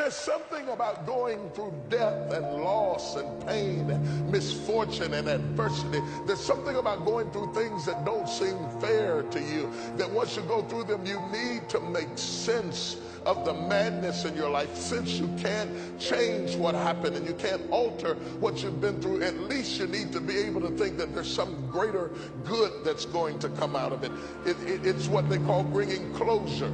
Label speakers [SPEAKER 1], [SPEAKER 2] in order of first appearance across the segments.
[SPEAKER 1] There's something about going through death and loss and pain and misfortune and adversity. There's something about going through things that don't seem fair to you, that once you go through them, you need to make sense of the madness in your life. Since you can't change what happened and you can't alter what you've been through, at least you need to be able to think that there's some greater good that's going to come out of it. It's what they call bringing closure.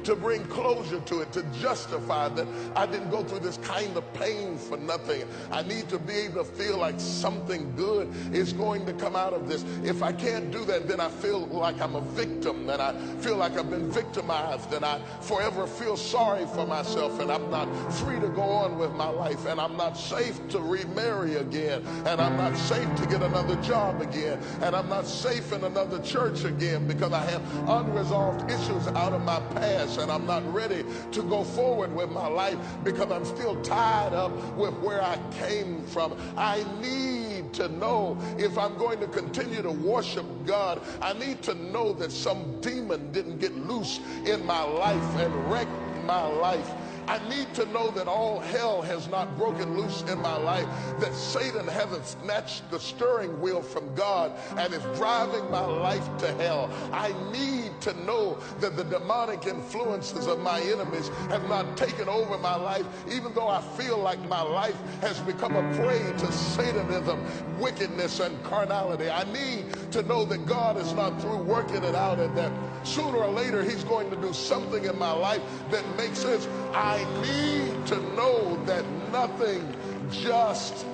[SPEAKER 1] To bring closure to it, to justify that I didn't go through this kind of pain for nothing. I need to be able to feel like something good is going to come out of this. If I can't do that, then I feel like I'm a victim, and I feel like I've been victimized, and I forever feel sorry for myself, and I'm not free to go on with my life, and I'm not safe to remarry again, and I'm not safe to get another job again, and I'm not safe in another church again because I have unresolved issues out of my past. And I'm not ready to go forward with my life because I'm still tied up with where I came from. I need to know, if I'm going to continue to worship God, I need to know that some demon didn't get loose in my life and wreck my life. I need to know that all hell has not broken loose in my life, that Satan hasn't snatched the steering wheel from God and is driving my life to hell. I need to know that the demonic influences of my enemies have not taken over my life, even though I feel like my life has become a prey to Satanism, wickedness, and carnality. I need to know that God is not through working it out, and that sooner or later he's going to do something in my life that makes sense. I need to know that nothing just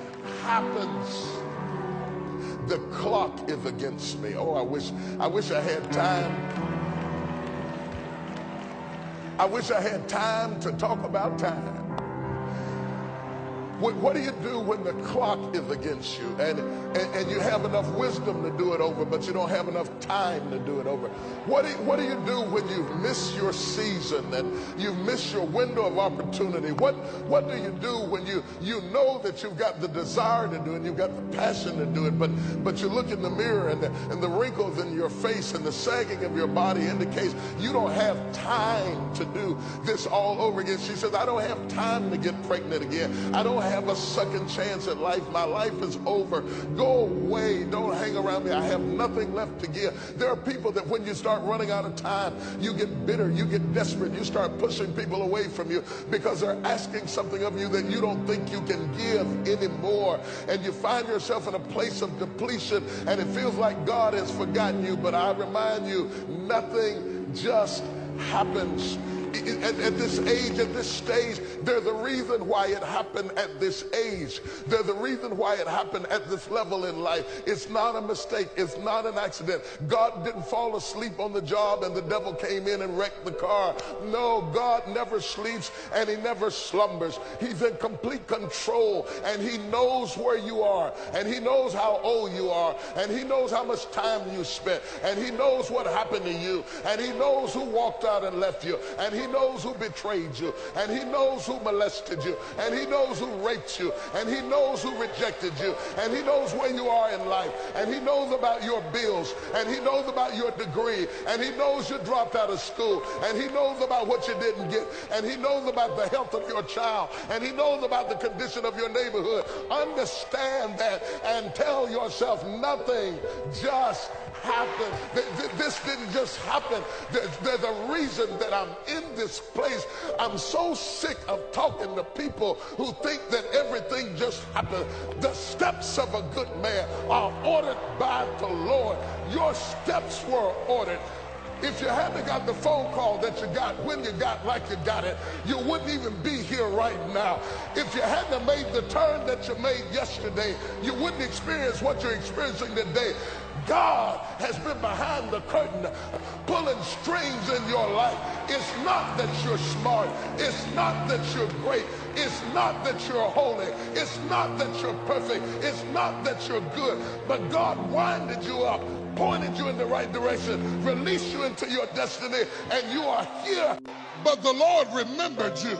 [SPEAKER 1] happens. The clock is against me. Oh, I wish I had time. I wish I had time to talk about time. What do you do when the clock is against you and you have enough wisdom to do it over, but you don't have enough time to do it over? What do you do when you've missed your season and you've missed your window of opportunity? What do you do when you know that you've got the desire to do it, you've got the passion to do it, but you look in the mirror and the wrinkles in your face and the sagging of your body indicates you don't have time to do this all over again? She says, I don't have time to get pregnant again. I don't have a second chance at life. My life is over. Go away. Don't hang around me. I have nothing left to give. There are people that when you start running out of time, you get bitter, you get desperate, you start pushing people away from you because they're asking something of you that you don't think you can give anymore. And you find yourself in a place of depletion, and it feels like God has forgotten you. But I remind you, nothing just happens. At this age, at this stage, there's a reason why it happened at this age. There's a reason why it happened at this level in life. It's not a mistake. It's not an accident. God didn't fall asleep on the job and the devil came in and wrecked the car. No, God never sleeps and he never slumbers. He's in complete control, and he knows where you are, and he knows how old you are, and he knows how much time you spent, and he knows what happened to you, and he knows who walked out and left you, and he knows who betrayed you, and he knows who molested you, and he knows who raped you, and he knows who rejected you, and he knows where you are in life, and he knows about your bills, and he knows about your degree, and he knows you dropped out of school, and he knows about what you didn't get, and he knows about the health of your child, and he knows about the condition of your neighborhood. Understand that and tell yourself, nothing just happened. This didn't just happen. There's a reason that I'm in this place. I'm so sick of talking to people who think that everything just happened. The steps of a good man are ordered by the Lord. Your steps were ordered. If you hadn't got the phone call that you got when you got like you got it, you wouldn't even be here right now. If you hadn't made the turn that you made yesterday, you wouldn't experience what you're experiencing today. God has been behind the curtain pulling strings in your life. It's not that you're smart. It's not that you're great. It's not that you're holy. It's not that you're perfect. It's not that you're good. But God winded you up, pointed you in the right direction, released you into your destiny, and you are here. But the Lord remembered you.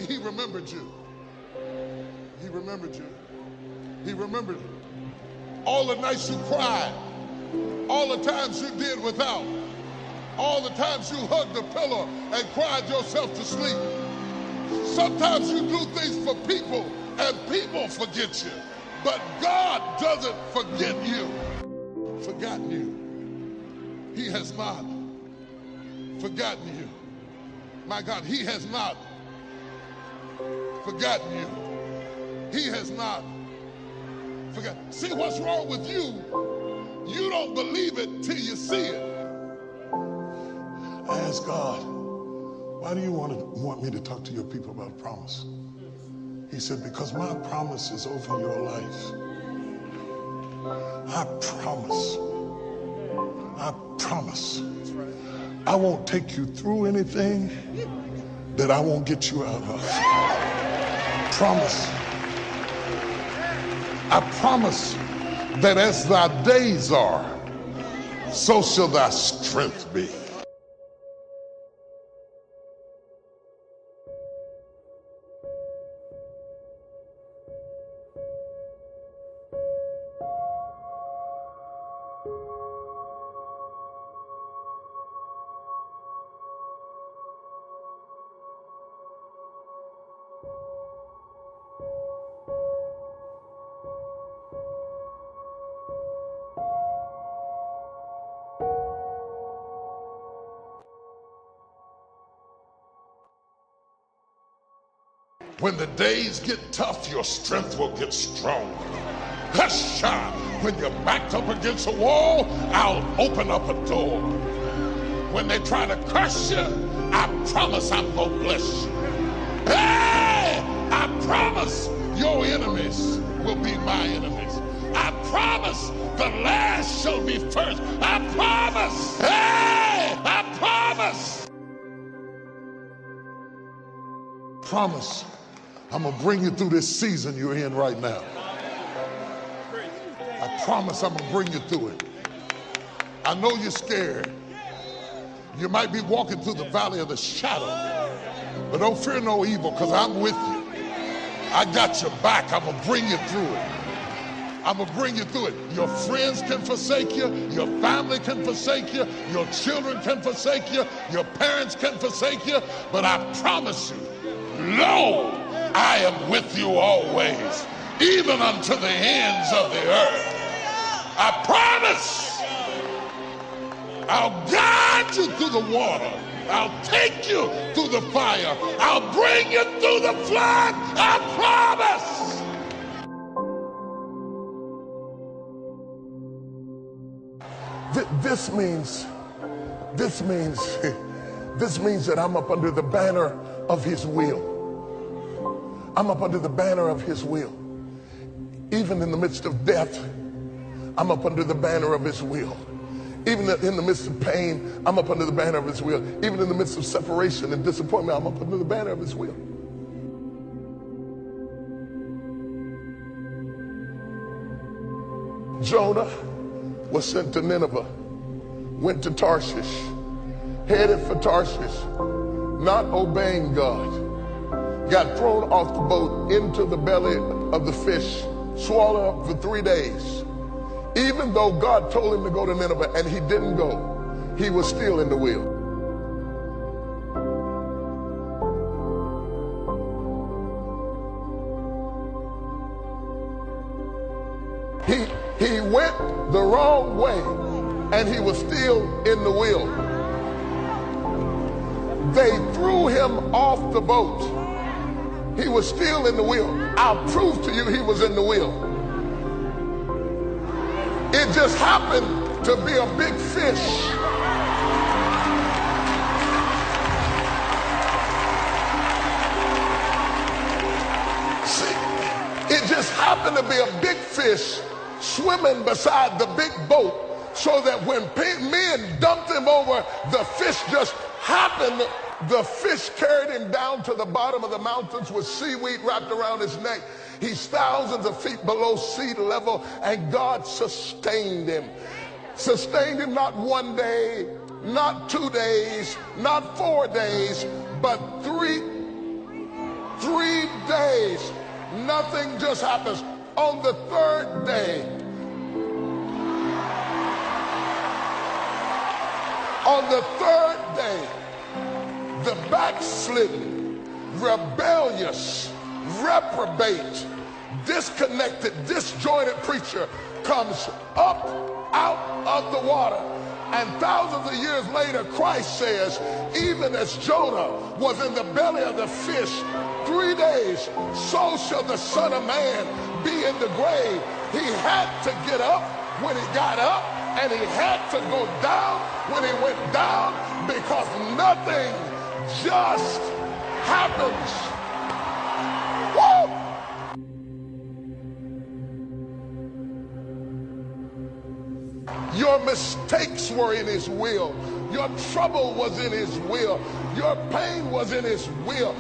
[SPEAKER 1] He remembered you. He remembered you. He remembered all the nights you cried, all the times you did without, All the times you hugged the pillow and cried yourself to sleep. Sometimes you do things for people and people forget you. But God doesn't forget you. Forgotten you. He has not forgotten you. My God, he has not forgotten you. He has not forgotten. See, what's wrong with you? You don't believe it till you see it. I asked God, why do you want me to talk to your people about promise? He said, because my promise is over your life. I promise. I won't take you through anything that I won't get you out of. Promise. I promise that as thy days are, so shall thy strength be. When the days get tough, your strength will get stronger. Husha! When you're backed up against a wall, I'll open up a door. When they try to curse you, I promise I'm gonna bless you. Hey! I promise your enemies will be my enemies. I promise the last shall be first. I promise. Hey! I promise. Promise. I'm going to bring you through this season you're in right now. I promise I'm going to bring you through it. I know you're scared. You might be walking through the valley of the shadow, but don't fear no evil because I'm with you. I got your back. I'm going to bring you through it. I'm going to bring you through it. Your friends can forsake you. Your family can forsake you. Your children can forsake you. Your parents can forsake you. But I promise you, lo, I am with you always, even unto the ends of the earth. I promise I'll guide you through the water. I'll take you through the fire. I'll bring you through the flood. I promise. This means that I'm up under the banner of his will. I'm up under the banner of his will. Even in the midst of death, I'm up under the banner of his will. Even in the midst of pain, I'm up under the banner of his will. Even in the midst of separation and disappointment, I'm up under the banner of his will. Jonah was sent to Nineveh, went to Tarshish, headed for Tarshish, not obeying God. Got thrown off the boat into the belly of the fish, swallowed up for 3 days. Even though God told him to go to Nineveh and he didn't go, he was still in the will. He went the wrong way and he was still in the will. They threw him off the boat. He was still in the will. I'll prove to you he was in the will. It just happened to be a big fish. See, it just happened to be a big fish swimming beside the big boat, so that when men dumped him over, the fish just happened. The fish carried him down to the bottom of the mountains with seaweed wrapped around his neck. He's thousands of feet below sea level, and God sustained him. Sustained him not 1 day, not 2 days, not 4 days, but three days. Nothing just happens. On the third day, On the third day, the backslidden, rebellious, reprobate, disconnected, disjointed preacher comes up out of the water. And thousands of years later, Christ says, even as Jonah was in the belly of the fish 3 days, so shall the Son of Man be in the grave. He had to get up when he got up, and he had to go down when he went down, because nothing just happens. Woo! Your mistakes were in his will. Your trouble was in his will. Your pain was in his will.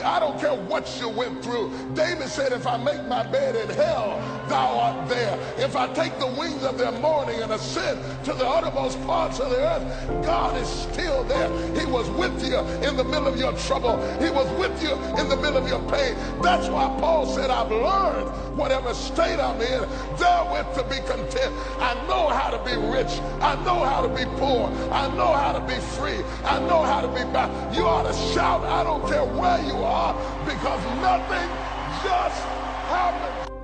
[SPEAKER 1] I don't care what you went through. David said, if I make my bed in hell, thou art there. If I take the wings of their morning and ascend to the uttermost parts of the earth, God is still there. He was with you in the middle of your trouble. He was with you in the middle of your pain. That's why Paul said, I've learned whatever state I'm in, therewith to be content. I know how to be rich. I know how to be poor. I know how to be free. I know how to be bound. You ought to shout, I don't care where you are, because nothing just happens.